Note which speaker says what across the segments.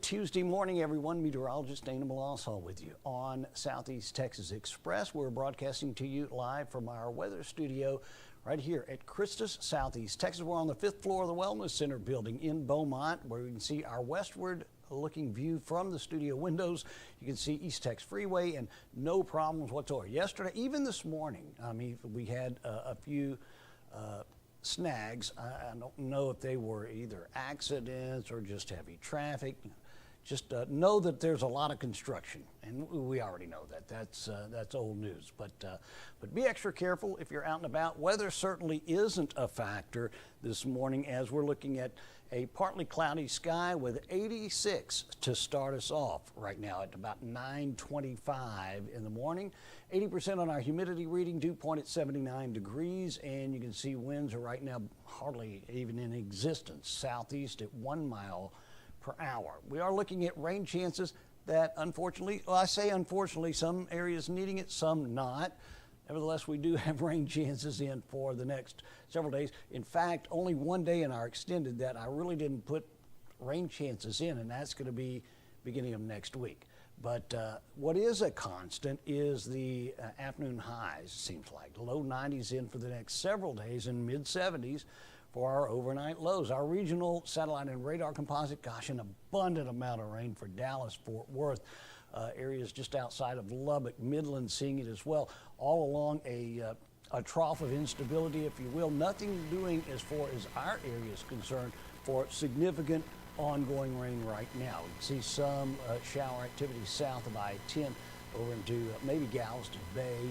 Speaker 1: Tuesday morning, everyone. Meteorologist Dana Melancon with you on Southeast Texas Express. We're broadcasting to you live from our weather studio right here at Christus, Southeast Texas. We're on the 5th floor of the Wellness Center building in Beaumont, where we can see our westward looking view from the studio windows. You can see East Tex Freeway and no problems whatsoever. Yesterday, even this morning, we had a few snags. I don't know if they were either accidents or just heavy traffic. Just know that there's a lot of construction, and we already know that. That's old news. But be extra careful if you're out and about. Weather certainly isn't a factor this morning, as we're looking at a partly cloudy sky with 86 to start us off right now at about 9:25 in the morning. 80% on our humidity reading, dew point at 79 degrees, and you can see winds are right now hardly even in existence, southeast at 1 mile per hour. We are looking at rain chances that unfortunately, well, I say unfortunately, some areas needing it, some not. Nevertheless, we do have rain chances in for the next several days. In fact, only one day in our extended that I really didn't put rain chances in, and that's going to be beginning of next week. But what is a constant is the afternoon highs, seems like. Low 90s in for the next several days and mid 70s for our overnight lows. Our regional satellite and radar composite, gosh, an abundant amount of rain for Dallas, Fort Worth, areas just outside of Lubbock, Midland seeing it as well, all along a trough of instability, if you will. Nothing doing as far as our area is concerned for significant ongoing rain right now. We can see some shower activity south of I-10 over into maybe Galveston Bay,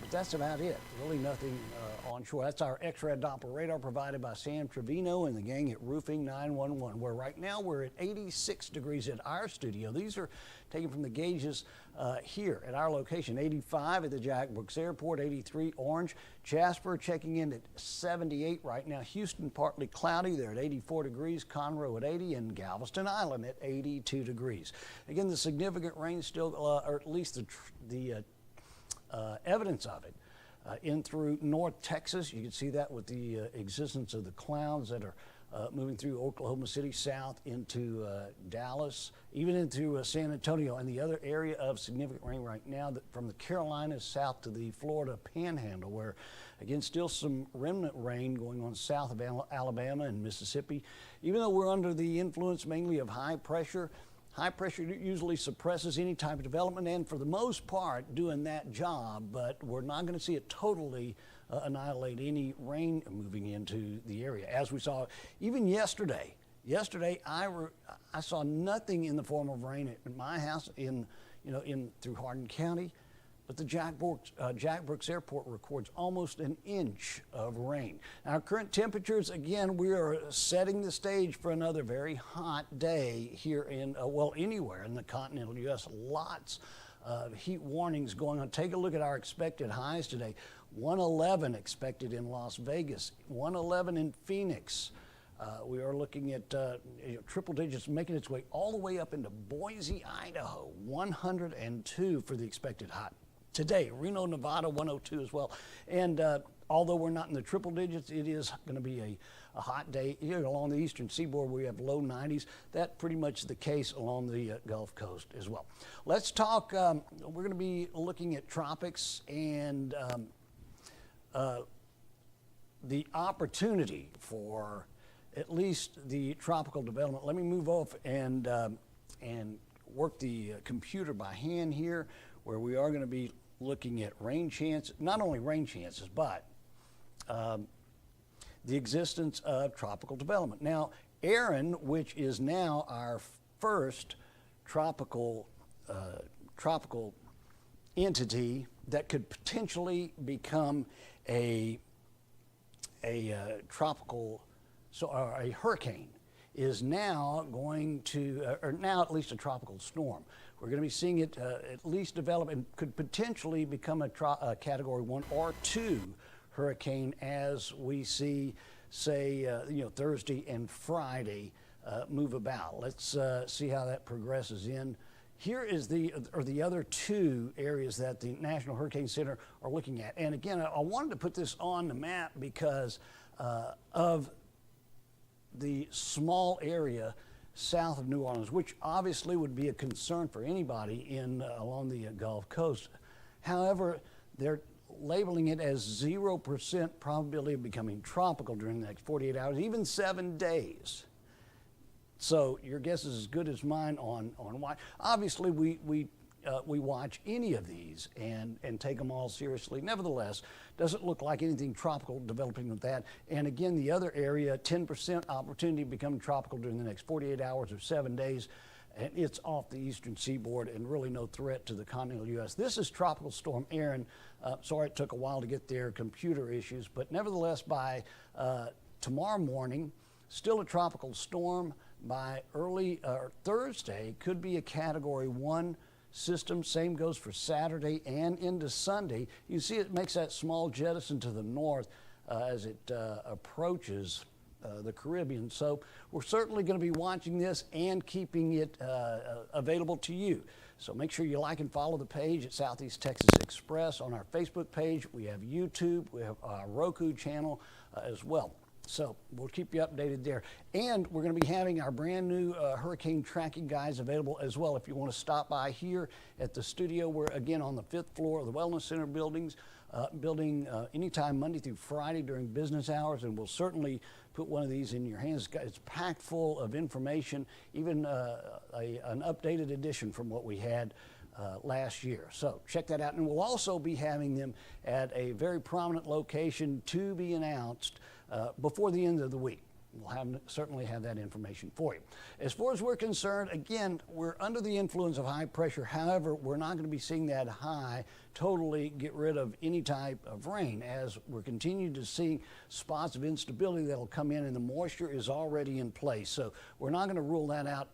Speaker 1: but that's about it. Really nothing onshore. That's our X-ray Doppler radar provided by Sam Trevino and the gang at Roofing 911, where right now we're at 86 degrees at our studio. These are taken from the gauges here at our location. 85 at the Jack Brooks Airport, 83 orange. Jasper checking in at 78 right now. Houston partly cloudy, they're at 84 degrees. Conroe at 80, and Galveston Island at 82 degrees. Again, the significant rain still, or at least the evidence of it in through North Texas. You can see that with the existence of the clouds that are moving through Oklahoma City south into Dallas, even into San Antonio, and the other area of significant rain right now from the Carolinas south to the Florida Panhandle, where again still some remnant rain going on south of Alabama and Mississippi. Even though we're under the influence mainly of high pressure usually suppresses any type of development, and for the most part doing that job, but we're not going to see it totally annihilate any rain moving into the area. As we saw even yesterday, I saw nothing in the form of rain at my house through Hardin County, but the Jack Brooks Airport records almost an inch of rain. Now, our current temperatures, again, we are setting the stage for another very hot day here in, anywhere in the continental U.S. Lots of heat warnings going on. Take a look at our expected highs today. 111 expected in Las Vegas, 111 in Phoenix. We are looking at triple digits making its way all the way up into Boise, Idaho, 102 for the expected high. Today, Reno, Nevada, 102 as well. And although we're not in the triple digits, it is going to be a hot day. Here along the eastern seaboard, we have low 90s. That's pretty much the case along the Gulf Coast as well. Let's talk, we're going to be looking at tropics and the opportunity for at least the tropical development. Let me move off and work the computer by hand here, where we are going to be looking at rain chances, not only rain chances, but the existence of tropical development. Now, Aaron, which is now our first tropical entity that could potentially become a hurricane, is now going to, or now at least a tropical storm. We're going to be seeing it at least develop and could potentially become a Category 1 or 2 hurricane as we see, say, Thursday and Friday move about. Let's see how that progresses in. Here is the other two areas that the National Hurricane Center are looking at. And again, I wanted to put this on the map because of the small area south of New Orleans, which obviously would be a concern for anybody along the Gulf Coast. However, they're labeling it as 0% probability of becoming tropical during the next 48 hours, even 7 days. So your guess is as good as mine on why. Obviously, we watch any of these and take them all seriously. Nevertheless, doesn't look like anything tropical developing with that. And again, the other area, 10% opportunity to become tropical during the next 48 hours or 7 days. And it's off the eastern seaboard and really no threat to the continental U.S. This is Tropical Storm Aaron. Sorry it took a while to get there, computer issues. But nevertheless, by tomorrow morning, still a tropical storm. By early Thursday, could be a Category 1 system. Same goes for Saturday and into Sunday. You see it makes that small jettison to the north as it approaches the Caribbean. So we're certainly going to be watching this and keeping it available to you. So make sure you like and follow the page at Southeast Texas Express. On our Facebook page, we have YouTube, we have our Roku channel as well. So we'll keep you updated there. And we're going to be having our brand new hurricane tracking guides available as well. If you want to stop by here at the studio, we're again on the 5th floor of the Wellness Center building anytime Monday through Friday during business hours, and we'll certainly put one of these in your hands. It's packed full of information, even an updated edition from what we had last year. So check that out. And we'll also be having them at a very prominent location to be announced before the end of the week. We'll certainly have that information for you. As far as we're concerned, again, we're under the influence of high pressure. However, we're not going to be seeing that high totally get rid of any type of rain, as we're continuing to see spots of instability that will come in, and the moisture is already in place. So we're not going to rule that out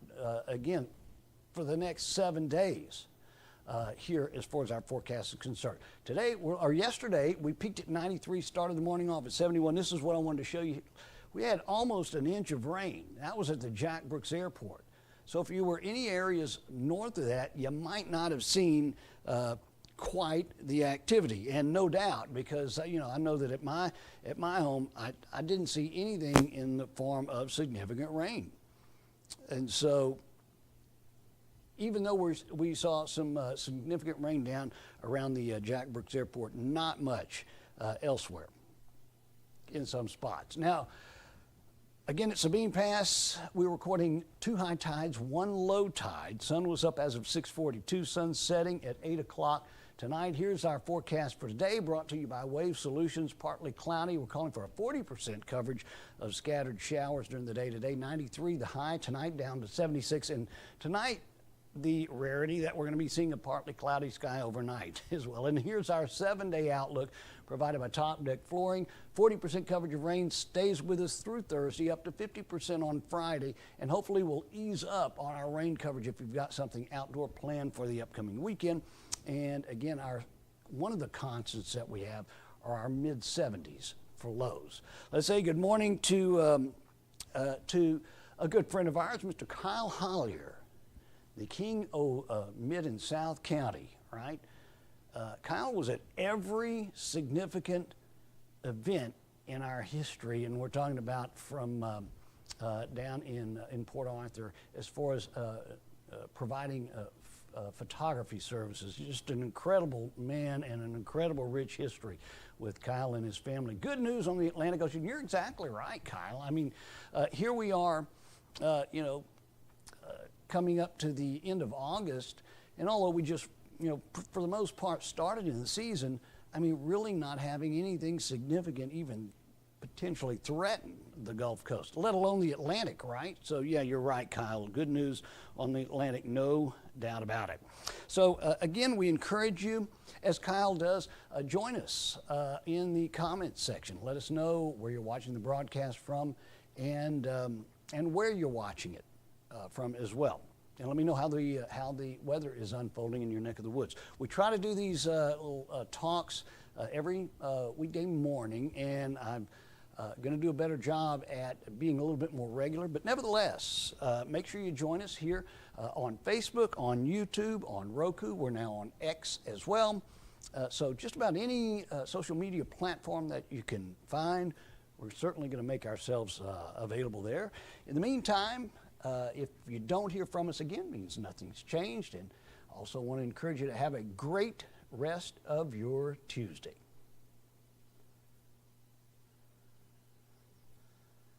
Speaker 1: again for the next 7 days. Here as far as our forecast is concerned. Yesterday, we peaked at 93, started the morning off at 71. This is what I wanted to show you. We had almost an inch of rain. That was at the Jack Brooks Airport. So if you were any areas north of that, you might not have seen quite the activity. And no doubt, because I know that at my home, I didn't see anything in the form of significant rain. And so even though we saw some significant rain down around the Jack Brooks Airport, not much elsewhere in some spots. Now, again, at Sabine Pass, we were recording 2 high tides, 1 low tide. Sun was up as of 6:42, sun setting at 8 o'clock tonight. Here's our forecast for today, brought to you by Wave Solutions. Partly cloudy. We're calling for a 40% coverage of scattered showers during the day today. 93 the high, tonight down to 76. And tonight, the rarity that we're going to be seeing a partly cloudy sky overnight as well. And here's our 7-day outlook provided by Top Deck Flooring. 40% coverage of rain stays with us through Thursday, up to 50% on Friday, and hopefully we'll ease up on our rain coverage if you've got something outdoor planned for the upcoming weekend. And again, one of the constants that we have are our mid-70s for lows. Let's say good morning to a good friend of ours, Mr. Kyle Hollier, the king of Mid and South County, right? Kyle was at every significant event in our history, and we're talking about from down in Port Arthur as far as providing photography services. Just an incredible man and an incredible rich history with Kyle and his family. Good news on the Atlantic Ocean. You're exactly right, Kyle. I mean, here we are, coming up to the end of August, and although we just, for the most part started in the season, I mean, really not having anything significant even potentially threaten the Gulf Coast, let alone the Atlantic, right? So yeah, you're right, Kyle. Good news on the Atlantic, no doubt about it. So again, we encourage you, as Kyle does, join us in the comments section. Let us know where you're watching the broadcast from and where you're watching it from as well. And let me know how the weather is unfolding in your neck of the woods. We try to do these little talks every weekday morning, and I'm going to do a better job at being a little bit more regular. But nevertheless, make sure you join us here on Facebook, on YouTube, on Roku. We're now on X as well. So just about any social media platform that you can find, we're certainly going to make ourselves available there. In the meantime, If you don't hear from us again, it means nothing's changed. And also want to encourage you to have a great rest of your Tuesday.